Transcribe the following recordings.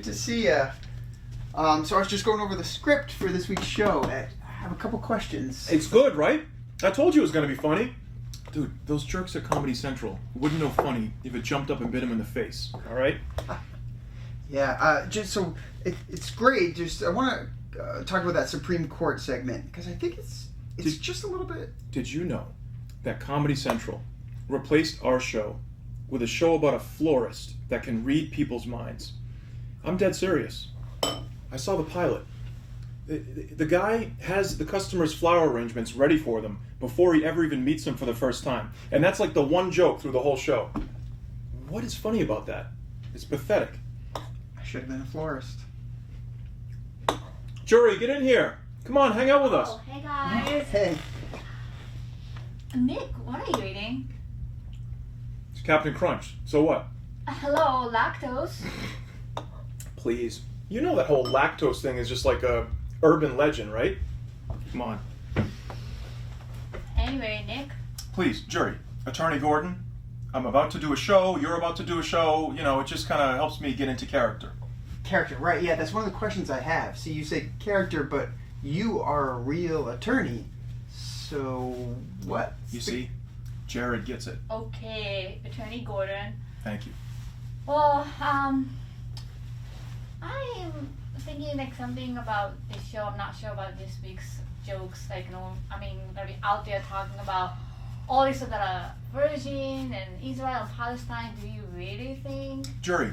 Good to see you. So I was just going over the script for this week's show. I have a couple questions. It's good, right? I told you it was going to be funny. Dude, those jerks at Comedy Central wouldn't know funny if it jumped up and bit him in the face, all right? Yeah, just so it's great. Just I want to talk about that Supreme Court segment because I think it's just a little bit. Did you know that Comedy Central replaced our show with a show about a florist that can read people's minds? I'm dead serious. I saw the pilot. The guy has the customer's flower arrangements ready for them before he ever even meets them for the first time. And that's like the one joke through the whole show. What is funny about that? It's pathetic. I should have been a florist. Juri, get in here. Come on, hang out with us. Oh, hey guys. Hey. Nick, what are you eating? It's Captain Crunch. So what? Hello, lactose. Please. You know that whole lactose thing is just like a urban legend, right? Come on. Anyway, Nick. Please, Juri. Attorney Gordon. I'm about to do a show. You're about to do a show. You know, it just kind of helps me get into character. Character, right? Yeah, that's one of the questions I have. See, you say character, but you are a real attorney. So what? You see, Jared gets it. Okay, Attorney Gordon. Thank you. Well, I'm thinking like something about this show. I'm not sure about this week's jokes. Like, gonna be out there talking about all these that are virgin and Israel and Palestine. Do you really think? Juri,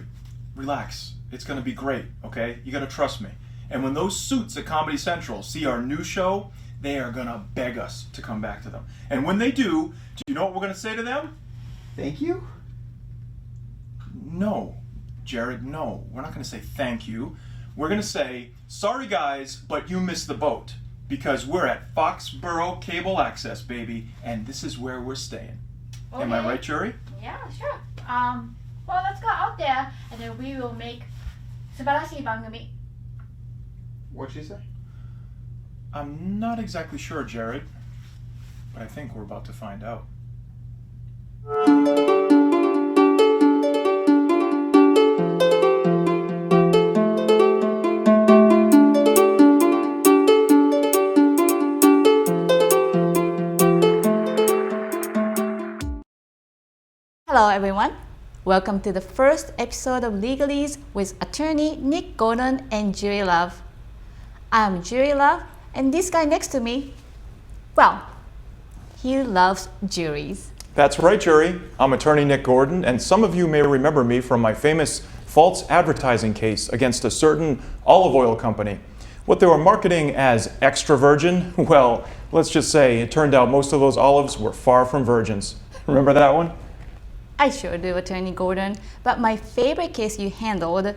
relax. It's going to be great, okay? You got to trust me. And when those suits at Comedy Central see our new show, they are going to beg us to come back to them. And when they do you know what we're going to say to them? Thank you? No, Jared, no. We're not going to say thank you. We're going to say, sorry guys, but you missed the boat. Because we're at Foxborough Cable Access, baby, and this is where we're staying. Okay. Am I right, Juri? Yeah, sure. Well, let's go out there and then we will make素晴らしい番組. What'd you say? I'm not exactly sure, Jared, but I think we're about to find out. Hello everyone. Welcome to the first episode of Legalese with attorney Nick Gordon and Juri Love. I'm Juri Love, and this guy next to me, well, he loves juries. That's right, Juri. I'm attorney Nick Gordon, and some of you may remember me from my famous false advertising case against a certain olive oil company. What they were marketing as extra virgin, well, let's just say it turned out most of those olives were far from virgins. Remember that one? I sure do, Attorney Gordon. But my favorite case you handled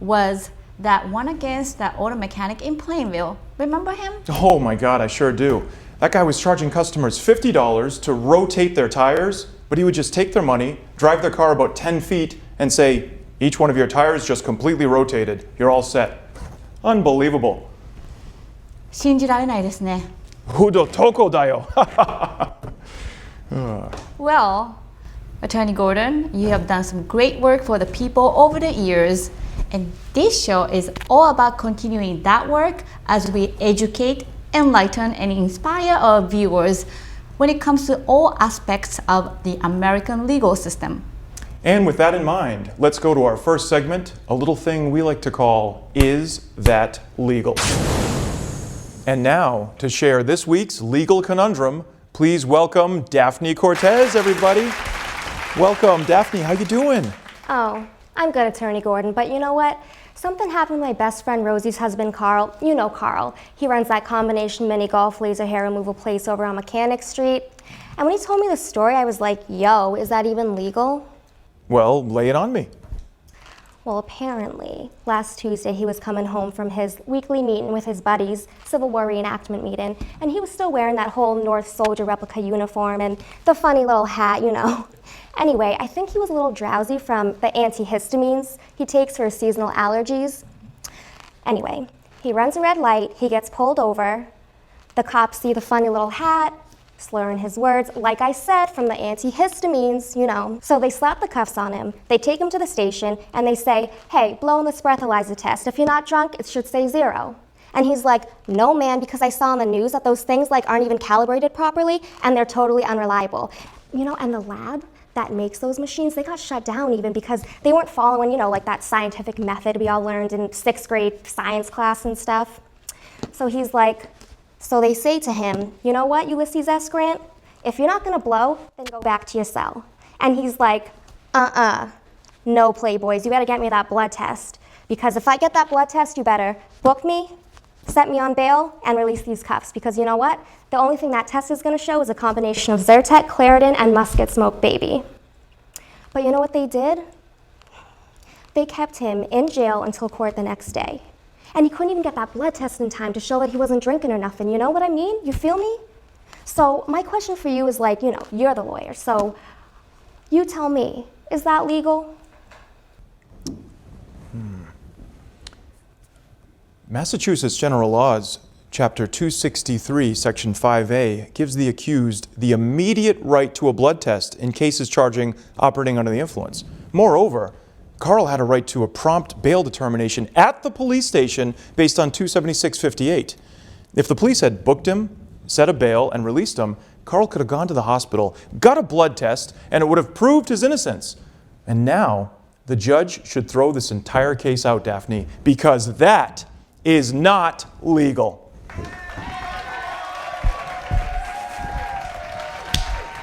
was that one against that auto mechanic in Plainville. Remember him? Oh my God, I sure do. That guy was charging customers $50 to rotate their tires, but he would just take their money, drive their car about 10 feet, and say, each one of your tires just completely rotated. You're all set. Unbelievable. 信じられないですね. Hudo toko da yo. Well, Attorney Gordon, you have done some great work for the people over the years, and this show is all about continuing that work as we educate, enlighten, and inspire our viewers when it comes to all aspects of the American legal system. And with that in mind, let's go to our first segment, a little thing we like to call, Is That Legal? And now, to share this week's legal conundrum, please welcome Daphne Cortez, everybody. Welcome, Daphne. How you doing? Oh, I'm good, Attorney Gordon, but you know what? Something happened with my best friend Rosie's husband, Carl. You know Carl. He runs that combination mini golf laser hair removal place over on Mechanic Street. And when he told me the story, I was like, yo, is that even legal? Well, lay it on me. Well, apparently, last Tuesday he was coming home from his weekly meeting with his buddies, Civil War reenactment meeting, and he was still wearing that whole North Soldier replica uniform and the funny little hat, you know. Anyway, I think he was a little drowsy from the antihistamines he takes for his seasonal allergies. Anyway, he runs a red light, he gets pulled over, the cops see the funny little hat, slurring his words, like I said, from the antihistamines, you know. So they slap the cuffs on him, they take him to the station, and they say, hey, blow in this breathalyzer test. If you're not drunk, it should say 0. And he's like, no, man, because I saw on the news that those things like aren't even calibrated properly, and they're totally unreliable. You know, and the lab that makes those machines, they got shut down even because they weren't following, you know, like that scientific method we all learned in 6th grade science class and stuff. So he's like, so they say to him, you know what, Ulysses S. Grant, if you're not gonna blow, then go back to your cell. And he's like, no, playboys, you better get me that blood test. Because if I get that blood test, you better book me, set me on bail, and release these cuffs. Because you know what? The only thing that test is gonna show is a combination of Zyrtec, Claritin, and musket smoke, baby. But you know what they did? They kept him in jail until court the next day. And he couldn't even get that blood test in time to show that he wasn't drinking or nothing. You know what I mean? You feel me? So my question for you is like, you know, you're the lawyer. So you tell me, is that legal? Massachusetts General Laws, Chapter 263, Section 5A, gives the accused the immediate right to a blood test in cases charging operating under the influence. Moreover, Carl had a right to a prompt bail determination at the police station based on 276-58. If the police had booked him, set a bail, and released him, Carl could have gone to the hospital, got a blood test, and it would have proved his innocence. And now, the judge should throw this entire case out, Daphne, because that is not legal.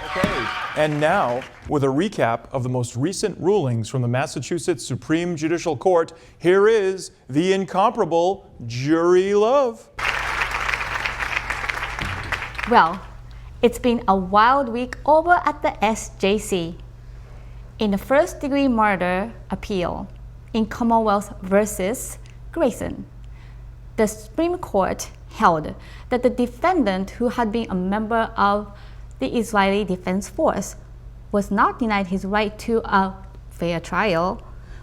Okay. And now, with a recap of the most recent rulings from the Massachusetts Supreme Judicial Court, here is the incomparable Juri Love. Well, it's been a wild week over at the SJC. In the first-degree murder appeal in Commonwealth versus Grayson, the Supreme Court held that the defendant, who had been a member of the Israeli Defense Force, was not denied his right to a fair trial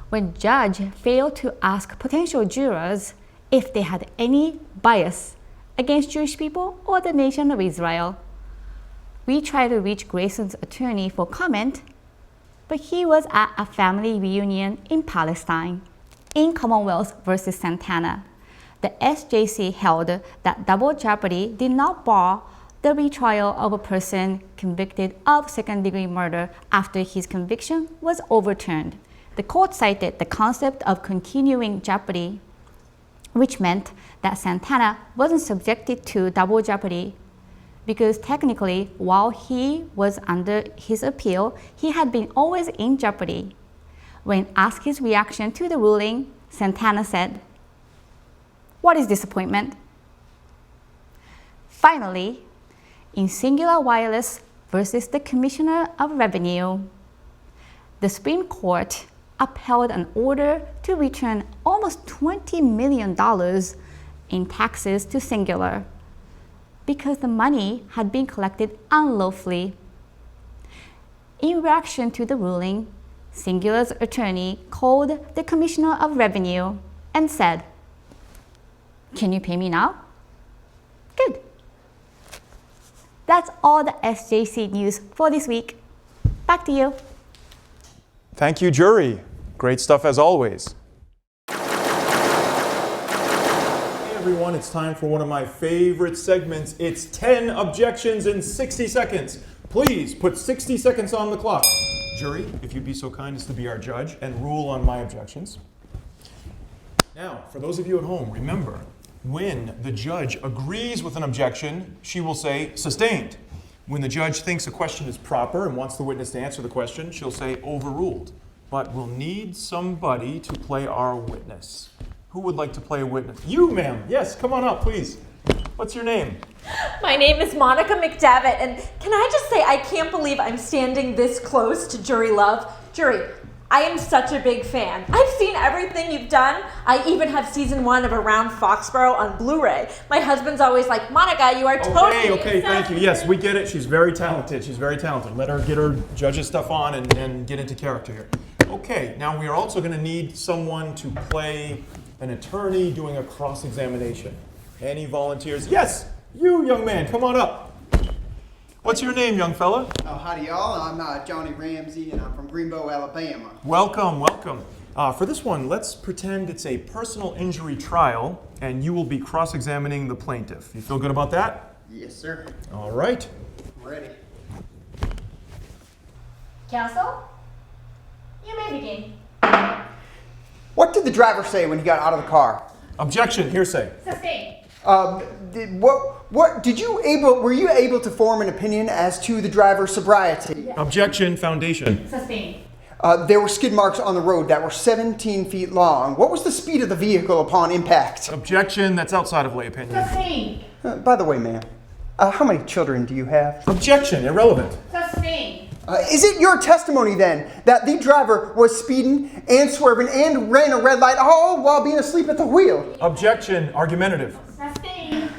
when judge failed to ask potential jurors if they had any bias against Jewish people or the nation of Israel. We tried to reach Grayson's attorney for comment, but he was at a family reunion in Palestine. In Commonwealth versus Santana, the SJC held that double jeopardy did not bar the retrial of a person convicted of second-degree murder after his conviction was overturned. The court cited the concept of continuing jeopardy, which meant that Santana wasn't subjected to double jeopardy because technically, while he was under his appeal, he had been always in jeopardy. When asked his reaction to the ruling, Santana said, "What is disappointment?" Finally, in Singular Wireless versus the Commissioner of Revenue, the Supreme Court upheld an order to return almost $20 million in taxes to Singular because the money had been collected unlawfully. In reaction to the ruling, Singular's attorney called the Commissioner of Revenue and said, "Can you pay me now?" Good. That's all the SJC news for this week. Back to you. Thank you, Juri. Great stuff as always. Hey everyone, it's time for one of my favorite segments. It's 10 objections in 60 seconds. Please put 60 seconds on the clock. Juri, if you'd be so kind as to be our judge and rule on my objections. Now, for those of you at home, remember, when the judge agrees with an objection, she will say, sustained. When the judge thinks a question is proper and wants the witness to answer the question, she'll say, overruled. But we'll need somebody to play our witness. Who would like to play a witness? You, ma'am. Yes, come on up, please. What's your name? My name is Monica McDevitt, and can I just say I can't believe I'm standing this close to Juri Love. Juri, I am such a big fan. I've seen everything you've done. I even have season 1 of Around Foxborough on Blu-ray. My husband's always like, Monica, you are totally Okay, thank you. Yes, we get it. She's very talented. She's very talented. Let her get her judges stuff on and get into character here. Okay, now we are also going to need someone to play an attorney doing a cross-examination. Any volunteers? Yes, you, young man, come on up. What's your name, young fella? Oh, howdy y'all. I'm Johnny Ramsey and I'm from Greenbow, Alabama. Welcome, welcome. For this one, let's pretend it's a personal injury trial and you will be cross-examining the plaintiff. You feel good about that? Yes, sir. All right. Ready. Counsel, you may begin. What did the driver say when he got out of the car? Objection, hearsay. Sustain. Were you able to form an opinion as to the driver's sobriety? Objection, foundation. Sustain. There were skid marks on the road that were 17 feet long. What was the speed of the vehicle upon impact? Objection, that's outside of lay opinion. Sustain. By the way, ma'am, how many children do you have? Objection, irrelevant. Sustain. Is it your testimony then that the driver was speeding and swerving and ran a red light all while being asleep at the wheel? Objection, argumentative. Sustain.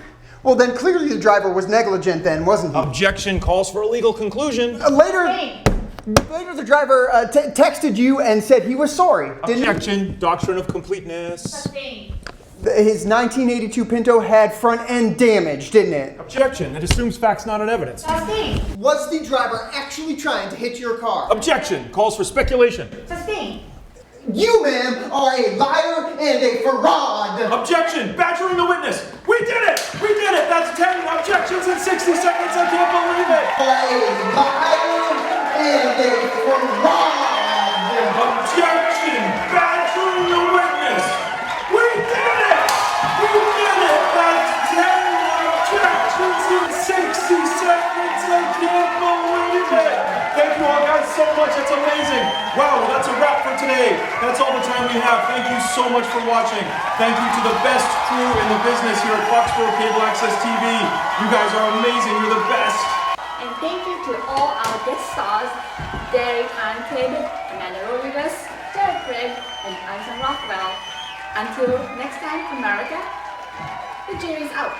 Well, then clearly the driver was negligent then, wasn't he? Objection calls for a legal conclusion. Later the driver texted you and said he was sorry, didn't Objection, doctrine of completeness. Sustain. His 1982 Pinto had front end damage, didn't it? Objection, it assumes facts not on evidence. Sustain. Was the driver actually trying to hit your car? Objection, calls for speculation. Sustain. You, ma'am, are a liar and a fraud. Objection, badgering the witness. We did it! We did it! That's 10 objections in 60 seconds. I can't believe it. A liar and a fraud. Objection, badgering the witness. We did it! We did it! That's 10 objections in 60 seconds. I can't believe it. Thank you all guys so much. It's amazing. Wow, well, that's a wrap for today. That's all the time we have. Thank you so much for watching. Thank you to the best crew in the business here at Foxborough Cable Access TV. You guys are amazing. You're the best. And thank you to all our guest stars, Derek Anted, Amanda Rodriguez, Jared Craig, and Alison Rockwell. Until next time, America, the jury's out.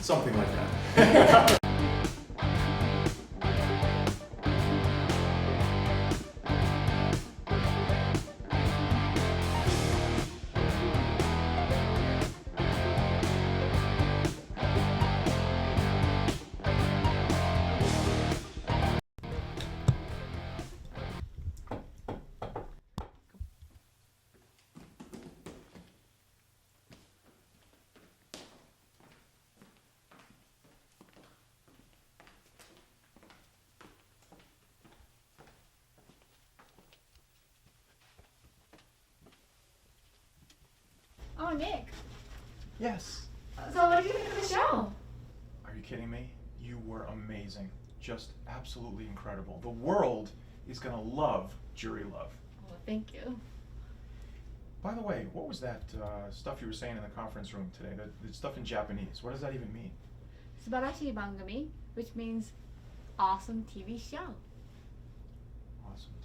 Something like that. Oh, Nick. Yes. So what did you think of the show? Are you kidding me? You were amazing. Just absolutely incredible. The world is going to love Juri Love. Oh, thank you. By the way, what was that stuff you were saying in the conference room today? The stuff in Japanese. What does that even mean? 素晴らしい番組, which means awesome TV show. Awesome.